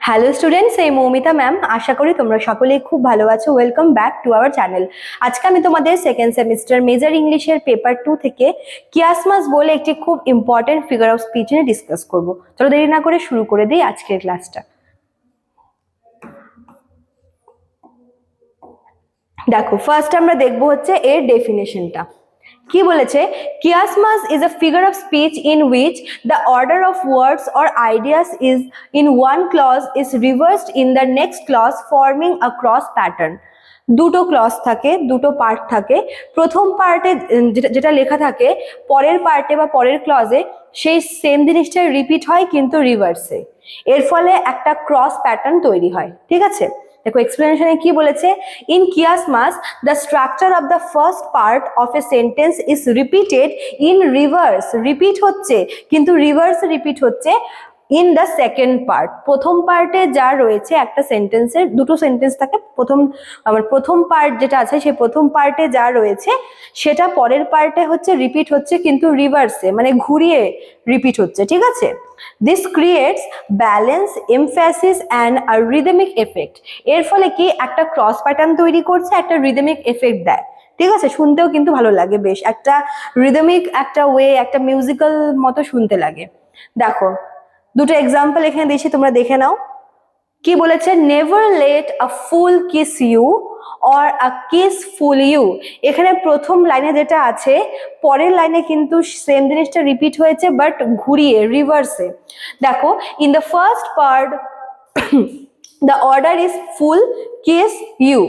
Hello students, এই Moumita ma'am. আশা করি তোমরা সকলেই খুব ভালো আছো। Welcome back to our channel. আজকে আমি তোমাদের সেকেন্ড সেমিস্টার মেজর ইংলিশের পেপার 2 থেকে কিয়াসমাস বলে একটি খুব ইম্পর্টেন্ট ফিগার অফ স্পিচ নিয়ে ডিসকাস করব। চলো দেরি না করে শুরু করে দিই আজকের ক্লাসটা। দেখো, ফার্স্ট আমরা দেখবো হচ্ছে এর ডেফিনেশনটা। কি বলেছে? Chiasmus is a figure of speech in which the order of words or ideas is in one clause is reversed in the next clause forming a cross pattern. দুটো ক্লজ থাকে, দুটো পার্ট থাকে। প্রথম পার্টে যেটা লেখা থাকে পরের পার্টে বা পরের ক্লজে সেই সেম জিনিসটা রিপিট হয় কিন্তু রিভার্সে। এর ফলে একটা ক্রস প্যাটার্ন তৈরি হয়। ঠিক আছে, দেখো এক্সপ্লেনেশনে কি বলেছে। In chiasmus the structure of the first part of a sentence is repeated in reverse. Repeat হচ্ছে কিন্তু রিভার্স রিপিট হচ্ছে ইন দ্য সেকেন্ড পার্ট। প্রথম পার্টে যা রয়েছে একটা সেন্টেন্সের দুটো সেন্টেন্স থাকে, প্রথম পার্ট যেটা আছে সেই প্রথম পার্টে যা রয়েছে সেটা পরের পার্টে হচ্ছে রিপিট হচ্ছে কিন্তু রিভার্সে, মানে ঘুরিয়ে রিপিট হচ্ছে। ঠিক আছে, this creates balance, emphasis and a rhythmic effect. এর ফলে কি একটা ক্রস প্যাটার্ন তৈরি করছে, একটা রিদমিক এফেক্ট দেয়। ঠিক আছে, শুনতেও কিন্তু ভালো লাগে, বেশ একটা রিদমিক একটা ওয়ে, একটা মিউজিক্যাল মতো শুনতে লাগে। দেখো দুটো এক্সাম্পল এখানে দিয়েছি, তোমরা দেখে নাও। কি বলেছে? Never let a fool kiss you or a kiss fool you. এখানে প্রথম লাইনে যেটা আছে পরের লাইনে কিন্তু সেম জিনিসটা রিপিট হয়েছে বাট ঘুরিয়ে রিভার্সে। দেখো, in the first part the order is fool kiss you.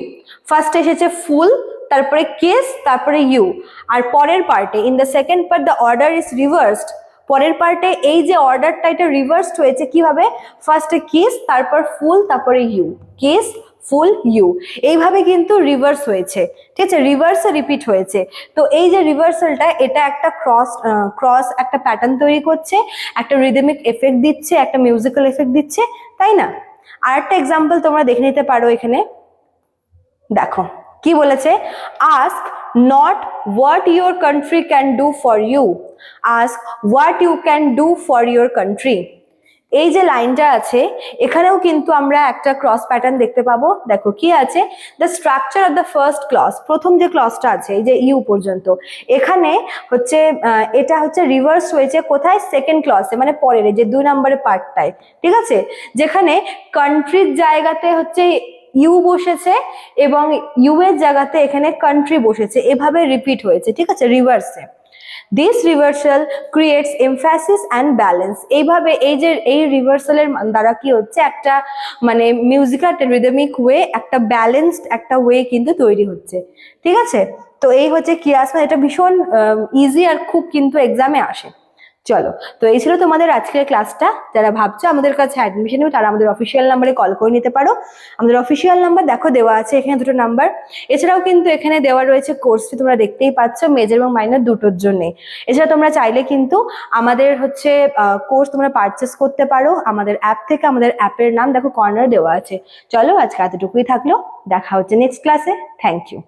ফার্স্টে এসেছে ফুল, তারপরে কিস, তারপরে ইউ। আর পরের পার্টে in the second part the order is reversed. পরের পার্টে এই যে অর্ডারটা এটা রিভার্সড হয়েছে কিভাবে? ফার্স্টে কিস, তারপর ফুল, তারপরে ইউ। কিস, ফুল, ইউ, এইভাবে কিন্তু রিভার্স হয়েছে। ঠিক আছে, রিভার্সে রিপিট হয়েছে। তো এই যে রিভার্সালটা, এটা একটা ক্রস একটা প্যাটার্ন তৈরি করছে, একটা রিদমিক এফেক্ট দিচ্ছে, একটা মিউজিক্যাল এফেক্ট দিচ্ছে, তাই না? আর একটা এক্সাম্পল তোমরা দেখে নিতে পারো এখানে। দেখো কি বলেছে? Ask not what your country can do for you, ask what you can do for your country. এই যে লাইনটা আছে এখানেও কিন্তু আমরা একটা ক্রস প্যাটার্ন দেখতে পাবো। দেখো কি আছে? The structure of the first clause, প্রথম যে ক্লজটা আছে এই যে ইউ পর্যন্ত, এখানে হচ্ছে এটা হচ্ছে রিভার্স হয়েছে কোথায়? সেকেন্ড ক্লজে, মানে পরের যে 2 নম্বরের পার্টটায়। ঠিক আছে, যেখানে কান্ট্রির জায়গাতে হচ্ছে ইউ বসেছে এবং ইউ এর জায়গাতে এখানে কান্ট্রি বসেছে, এভাবে রিপিট হয়েছে। ঠিক আছে, রিভার্সে। This reversal creates emphasis and balance. এইভাবে এই রিভার্সালের দ্বারা কি হচ্ছে? একটা মানে মিউজিক্যাল রিদমিক ওয়ে, একটা ব্যালেন্সড একটা ওয়ে কিন্তু তৈরি হচ্ছে। ঠিক আছে, তো এই হচ্ছে কিয়াসমাস। এটা ভীষণ ইজি আর খুব কিন্তু এক্সামে আসে। চলো, তো এই ছিল তোমাদের আজকের ক্লাসটা। যারা ভাবছো আমাদের কাছে অ্যাডমিশন নেবে তারা আমাদের অফিসিয়াল নাম্বারে কল করে নিতে পারো। আমাদের অফিসিয়াল নাম্বার দেখো দেওয়া আছে এখানে, দুটো নাম্বার। এছাড়াও কিন্তু এখানে দেওয়া রয়েছে কোর্স ফি, তোমরা দেখতেই পাচ্ছ, মেজর এবং মাইনর দুটোর জন্য। এছাড়া তোমরা চাইলে কিন্তু আমাদের হচ্ছে কোর্স তোমরা পারচেস করতে পারো আমাদের অ্যাপ থেকে। আমাদের অ্যাপের নাম দেখো কর্নারে দেওয়া আছে। চলো আজকে এতটুকুই থাকলো, দেখা হচ্ছে নেক্সট ক্লাসে। Thank you.